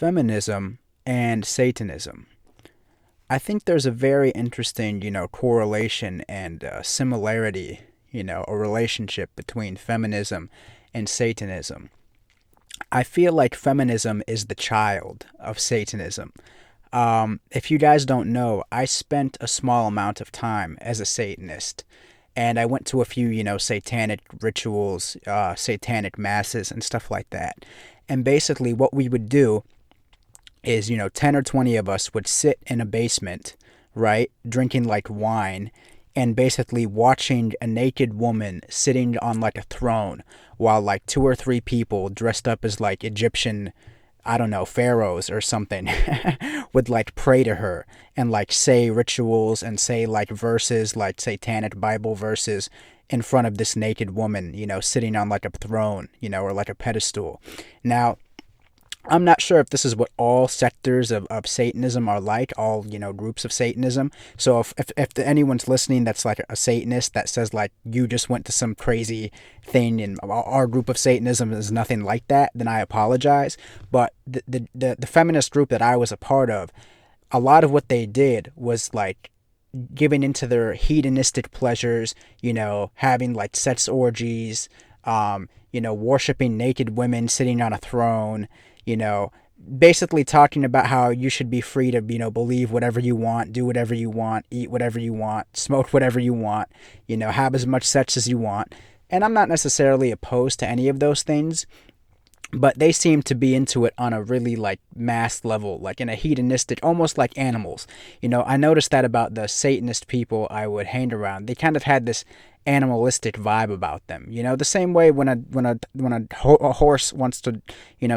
Feminism and Satanism. I think there's a very interesting, correlation and similarity, a relationship between feminism and Satanism. I feel like feminism is the child of Satanism. If you guys don't know, I spent a small amount of time as a Satanist, and I went to a few, satanic rituals, satanic masses, and stuff like that. And basically, what we would do is 10 or 20 of us would sit in a basement, right, drinking like wine and basically watching a naked woman sitting on like a throne while like two or three people dressed up as like Egyptian, I don't know, pharaohs or something would like pray to her and like say rituals and say like verses, like satanic Bible verses in front of this naked woman, sitting on like a throne, or like a pedestal. Now, I'm not sure if this is what all sectors of Satanism are like, all, groups of Satanism. So if anyone's listening that's like a Satanist that says like you just went to some crazy thing and our group of Satanism is nothing like that, then I apologize. But the feminist group that I was a part of, a lot of what they did was like giving into their hedonistic pleasures, having like sex orgies, worshiping naked women sitting on a throne, you know, basically talking about how you should be free to, believe whatever you want, do whatever you want, eat whatever you want, smoke whatever you want, have as much sex as you want. And I'm not necessarily opposed to any of those things, but they seem to be into it on a really like mass level, like in a hedonistic, almost like animals. I noticed that about the Satanist people I would hang around. They kind of had this animalistic vibe about them. The same way when a horse wants to,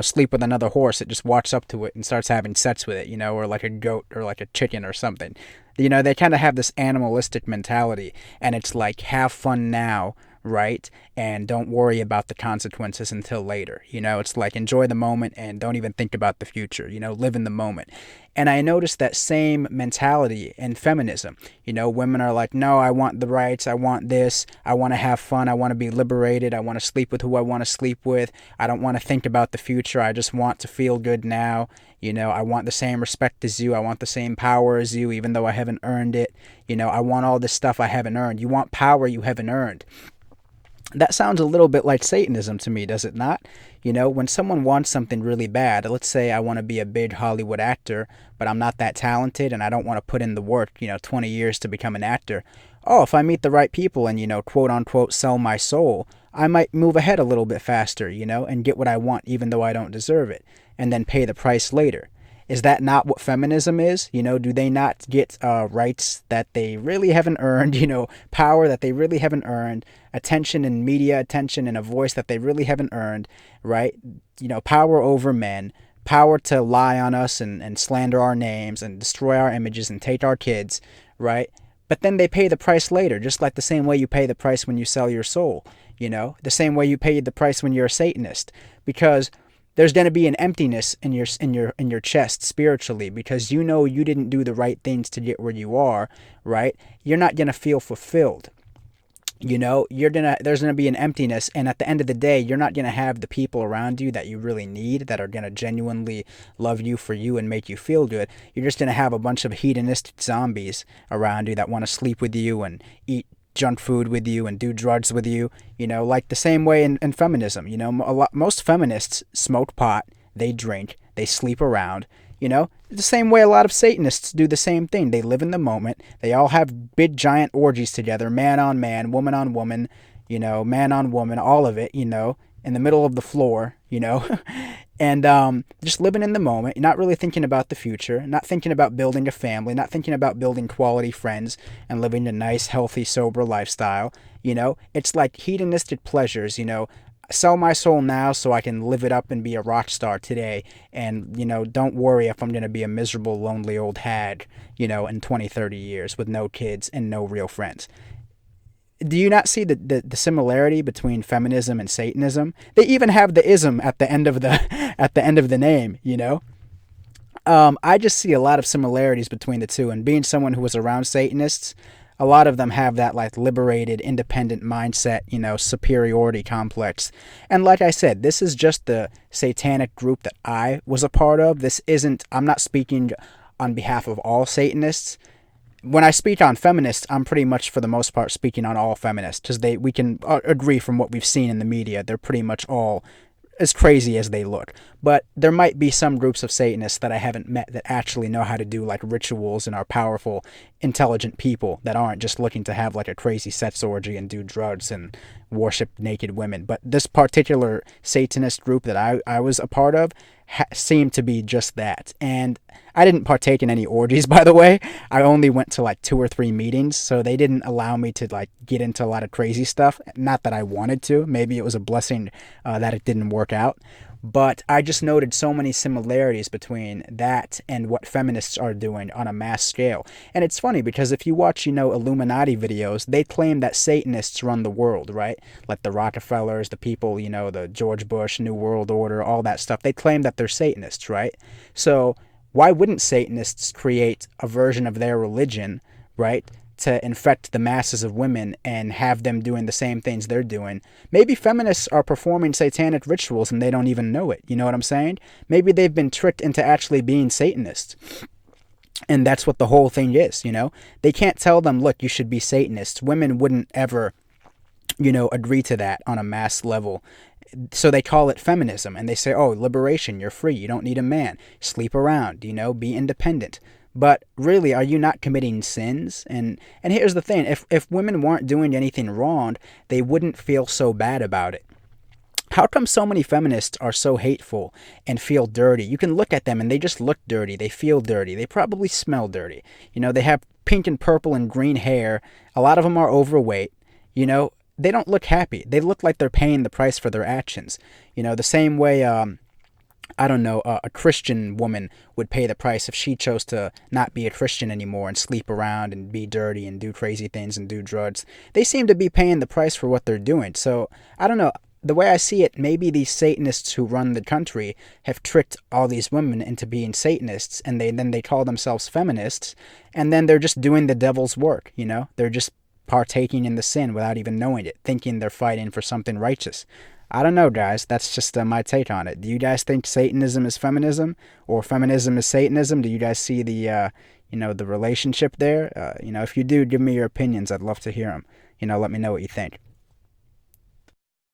sleep with another horse, it just walks up to it and starts having sex with it, or like a goat or like a chicken or something. They kind of have this animalistic mentality, and it's like have fun now, right? And don't worry about the consequences until later. It's like enjoy the moment and don't even think about the future, live in the moment. And I noticed that same mentality in feminism. Women are like, no, I want the rights, I want this, I want to have fun, I want to be liberated, I want to sleep with who I want to sleep with, I don't want to think about the future, I just want to feel good now. I want the same respect as you, I want the same power as you, even though I haven't earned it. I want all this stuff I haven't earned. You want power you haven't earned. That sounds a little bit like Satanism to me, does it not? When someone wants something really bad, let's say I want to be a big Hollywood actor, but I'm not that talented and I don't want to put in the work, 20 years to become an actor. Oh, if I meet the right people and, quote unquote, sell my soul, I might move ahead a little bit faster, and get what I want even though I don't deserve it, and then pay the price later. Is that not what feminism is? Do they not get rights that they really haven't earned, power that they really haven't earned, attention and media attention and a voice that they really haven't earned, right? Power over men, power to lie on us and slander our names and destroy our images and take our kids, right? But then they pay the price later, just like the same way you pay the price when you sell your soul, the same way you pay the price when you're a Satanist, because there's going to be an emptiness in your chest spiritually, because you didn't do the right things to get where you are, right? You're not going to feel fulfilled. There's going to be an emptiness, and at the end of the day, you're not going to have the people around you that you really need, that are going to genuinely love you for you and make you feel good. You're just going to have a bunch of hedonistic zombies around you that want to sleep with you and eat junk food with you and do drugs with you, like the same way in feminism. Most feminists smoke pot, they drink, they sleep around, the same way a lot of Satanists do the same thing. They live in the moment. They all have big giant orgies together, man on man, woman on woman, man on woman, all of it, in the middle of the floor, and just living in the moment, not really thinking about the future, not thinking about building a family, not thinking about building quality friends and living a nice, healthy, sober lifestyle. It's like hedonistic pleasures, sell my soul now so I can live it up and be a rock star today, and don't worry if I'm going to be a miserable, lonely old hag, in 20, 30 years with no kids and no real friends. Do you not see the similarity between feminism and Satanism? They even have the ism at the end of the at the end of the name, I just see a lot of similarities between the two, and being someone who was around Satanists, a lot of them have that like liberated, independent mindset, superiority complex. And like I said, this is just the satanic group that I was a part of. I'm not speaking on behalf of all Satanists. When I speak on feminists, I'm pretty much for the most part speaking on all feminists, because we can agree from what we've seen in the media, they're pretty much all as crazy as they look. But there might be some groups of Satanists that I haven't met that actually know how to do like rituals and are powerful, intelligent people that aren't just looking to have like a crazy sex orgy and do drugs and worship naked women. But this particular Satanist group that I was a part of seemed to be just that. And I didn't partake in any orgies, by the way. I only went to like 2 or 3 meetings, so they didn't allow me to like get into a lot of crazy stuff. Not that I wanted to. Maybe it was a blessing that it didn't work out. But I just noted so many similarities between that and what feminists are doing on a mass scale. And it's funny because if you watch, Illuminati videos, they claim that Satanists run the world, right? Like the Rockefellers, the people, the George Bush, New World Order, all that stuff. They claim that they're Satanists, right? So why wouldn't Satanists create a version of their religion, right, to infect the masses of women and have them doing the same things they're doing? Maybe feminists are performing satanic rituals and they don't even know it. You know what I'm saying? Maybe they've been tricked into actually being Satanists. And that's what the whole thing is, They can't tell them, look, you should be Satanists. Women wouldn't ever, agree to that on a mass level. So they call it feminism, and they say, oh, liberation, you're free, you don't need a man, sleep around, be independent. But really, are you not committing sins? And here's the thing, if women weren't doing anything wrong, they wouldn't feel so bad about it. How come so many feminists are so hateful and feel dirty? You can look at them and they just look dirty, they feel dirty, they probably smell dirty. They have pink and purple and green hair, a lot of them are overweight, they don't look happy. They look like they're paying the price for their actions. The same way, a Christian woman would pay the price if she chose to not be a Christian anymore and sleep around and be dirty and do crazy things and do drugs. They seem to be paying the price for what they're doing. So, I don't know. The way I see it, maybe these Satanists who run the country have tricked all these women into being Satanists, and then they call themselves feminists, and then they're just doing the devil's work, They're just partaking in the sin without even knowing it, thinking they're fighting for something righteous. I don't know, guys. That's just my take on it. Do you guys think Satanism is feminism, or feminism is Satanism? Do you guys see the, the relationship there? If you do, give me your opinions. I'd love to hear them. Let me know what you think.